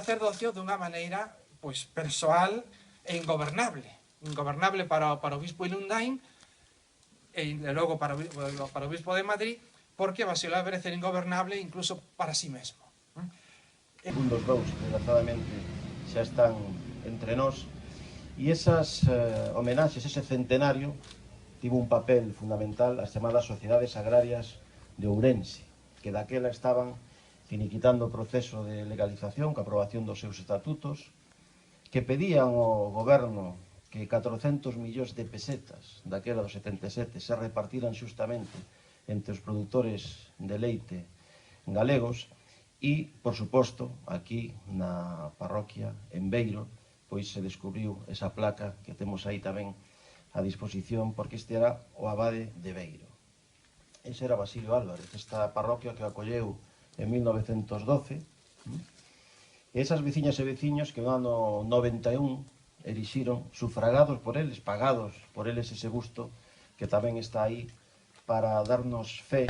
Sacerdocio dunha maneira pois persoal e ingobernable para o bispo Ilundain e logo para o bispo de Madrid, porque Basílio Álvarez era ingobernable incluso para sí mesmo. Un dos dous, desgraciadamente, xa están entre nós, e esas homenaxes, ese centenario, tivo un papel fundamental as chamadas sociedades agrarias de Ourense, que daquela estaban finiquitando o proceso de legalización, ca aprobación dos seus estatutos, que pedían ao goberno que 400 millóns de pesetas daquela do 77 se repartiran xustamente entre os produtores de leite galegos e, por suposto, aquí na parroquia, en Beiro, pois se descubriu esa placa que temos aí tamén a disposición, porque este era o abade de Beiro. Ese era Basílio Álvarez, esta parroquia que acolleu en 1912, e esas veciñas e veciños que no ano 91 erixiron, sufragados por eles, pagados por eles ese busto que tamén está aí para darnos fe.